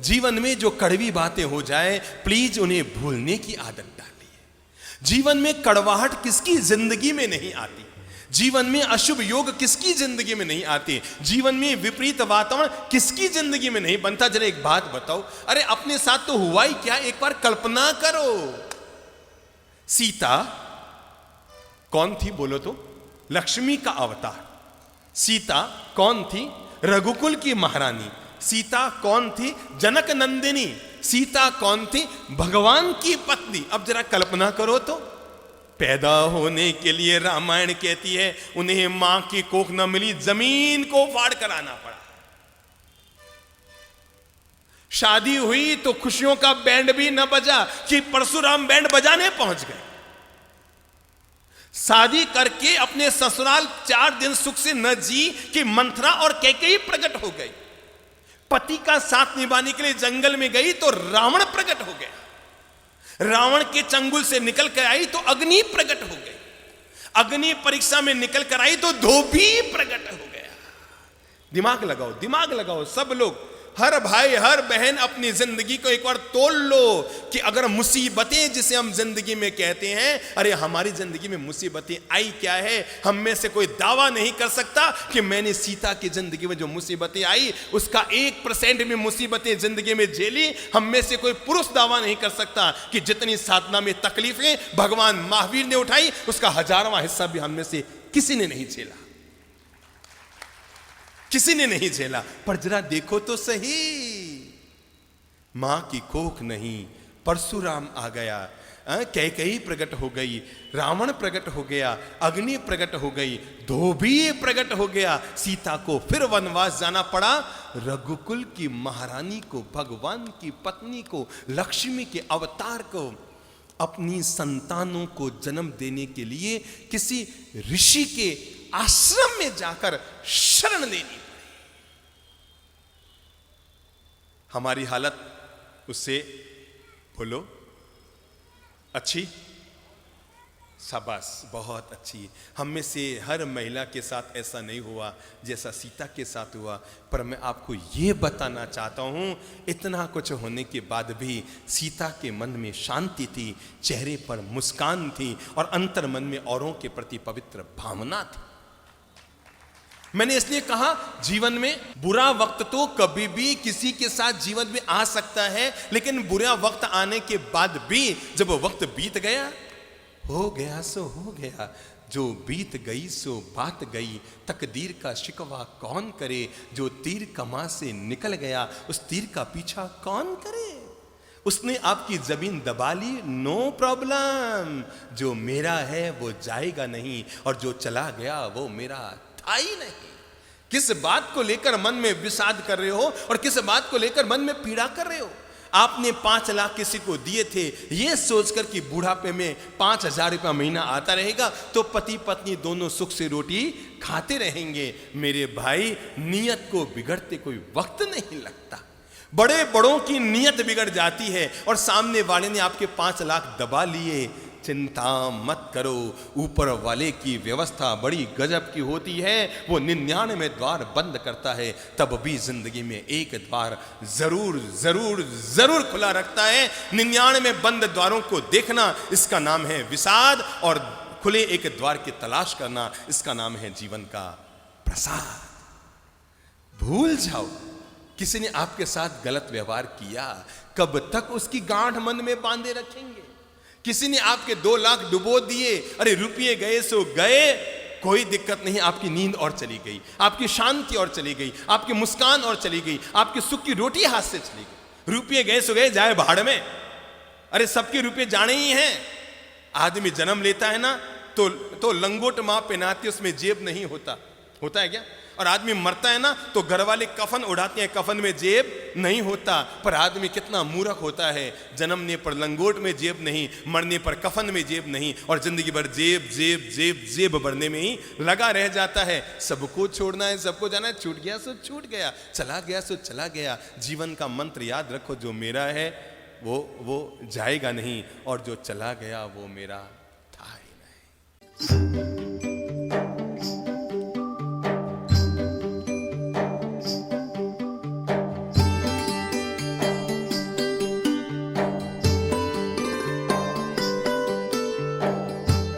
जीवन में जो कड़वी बातें हो जाए, प्लीज उन्हें भूलने की आदत डालिए। जीवन में कड़वाहट किसकी जिंदगी में नहीं आती, जीवन में अशुभ योग किसकी जिंदगी में नहीं आते, जीवन में विपरीत वातावरण किसकी जिंदगी में नहीं बनता। जरा एक बात बताओ, अरे अपने साथ तो हुआ ही क्या, एक बार कल्पना करो। सीता कौन थी बोलो तो? लक्ष्मी का अवतार। सीता कौन थी? रघुकुल की महारानी। सीता कौन थी? जनक नंदिनी। सीता कौन थी? भगवान की पत्नी। अब जरा कल्पना करो तो, पैदा होने के लिए रामायण कहती है उन्हें मां की कोख न मिली, जमीन को फाड़ कर आना पड़ा। शादी हुई तो खुशियों का बैंड भी न बजा कि परशुराम बैंड बजाने पहुंच गए। शादी करके अपने ससुराल 4 दिन सुख से न जी कि मंथरा और कैकेयी प्रकट हो गई। पति का साथ निभाने के लिए जंगल में गई तो रावण प्रकट हो गया। रावण के चंगुल से निकल कर आई तो अग्नि प्रकट हो गई। अग्नि परीक्षा में निकल कर आई तो धोबी प्रकट हो गया। दिमाग लगाओ, दिमाग लगाओ सब लोग, हर भाई हर बहन अपनी जिंदगी को एक बार तोल लो कि अगर मुसीबतें जिसे हम जिंदगी में कहते हैं, अरे हमारी जिंदगी में मुसीबतें आई क्या है। हम में से कोई दावा नहीं कर सकता कि मैंने सीता की जिंदगी में जो मुसीबतें आई उसका 1% में मुसीबतें जिंदगी में झेली। हम में से कोई पुरुष दावा नहीं कर सकता कि जितनी साधना में तकलीफें भगवान महावीर ने उठाई उसका 1000वां हिस्सा भी हम में से किसी ने नहीं झेला, किसी ने नहीं झेला। पर जरा देखो तो सही, मां की कोख नहीं, परशुराम आ गया, कैकेयी प्रकट हो गई, रावण प्रकट हो गया, अग्नि प्रकट हो गई, धोबी प्रकट हो गया। सीता को फिर वनवास जाना पड़ा। रघुकुल की महारानी को, भगवान की पत्नी को, लक्ष्मी के अवतार को अपनी संतानों को जन्म देने के लिए किसी ऋषि के आश्रम में जाकर शरण लेनी पड़ी। हमारी हालत उससे बोलो अच्छी? शाबाश, बहुत अच्छी। हम में से हर महिला के साथ ऐसा नहीं हुआ जैसा सीता के साथ हुआ। पर मैं आपको ये बताना चाहता हूं, इतना कुछ होने के बाद भी सीता के मन में शांति थी, चेहरे पर मुस्कान थी और अंतर मन में औरों के प्रति पवित्र भावना थी। मैंने इसलिए कहा, जीवन में बुरा वक्त तो कभी भी किसी के साथ जीवन में आ सकता है, लेकिन बुरा वक्त आने के बाद भी जब वक्त बीत गया, हो गया सो हो गया, जो बीत गई सो बात गई, तकदीर का शिकवा कौन करे, जो तीर कमा से निकल गया उस तीर का पीछा कौन करे। उसने आपकी जमीन दबा ली, नो प्रॉब्लम, जो मेरा है वो जाएगा नहीं और जो चला गया वो मेरा था ही नहीं। किस बात को लेकर मन में विषाद कर रहे हो और किस बात को लेकर मन में पीड़ा कर रहे हो। आपने 5 लाख किसी को दिए थे ये सोचकर कि बुढ़ापे में 5000 रुपया महीना आता रहेगा तो पति पत्नी दोनों सुख से रोटी खाते रहेंगे। मेरे भाई, नियत को बिगड़ते कोई वक्त नहीं लगता। बड़े बड़ों की नियत बिगड़ जाती है और सामने वाले ने आपके 5 लाख दबा लिए। चिंता मत करो, ऊपर वाले की व्यवस्था बड़ी गजब की होती है। वो 99 द्वार बंद करता है, तब भी जिंदगी में एक द्वार जरूर जरूर जरूर खुला रखता है। 99 बंद द्वारों को देखना, इसका नाम है विषाद, और खुले एक द्वार की तलाश करना, इसका नाम है जीवन का प्रसाद। भूल जाओ, किसी ने आपके साथ गलत व्यवहार किया, कब तक उसकी गांठ मन में बांधे रखेंगे। किसी ने आपके 2 लाख डुबो दिए, अरे रुपये गए सो गए, कोई दिक्कत नहीं, आपकी नींद और चली गई, आपकी शांति और चली गई, आपकी मुस्कान और चली गई, आपकी सुख की रोटी हाथ से चली गई। रुपये गए सो गए, जाए भाड़ में। अरे सबके रुपये जाने ही हैं। आदमी जन्म लेता है ना तो लंगोट मां पहनाती, उसमें जेब नहीं होता, होता है क्या? और आदमी मरता है ना तो घर वाले कफन उड़ाते हैं, कफन में जेब नहीं होता। पर आदमी कितना मूर्ख होता है, जन्मने पर लंगोट में जेब नहीं, मरने पर कफन में जेब नहीं, और जिंदगी भर जेब जेब जेब जेब भरने में ही लगा रह जाता है। सबको छोड़ना है, सबको जाना है, छूट गया सो छूट गया, चला गया सो चला गया। जीवन का मंत्र याद रखो, जो मेरा है वो जाएगा नहीं, और जो चला गया वो मेरा था ही नहीं।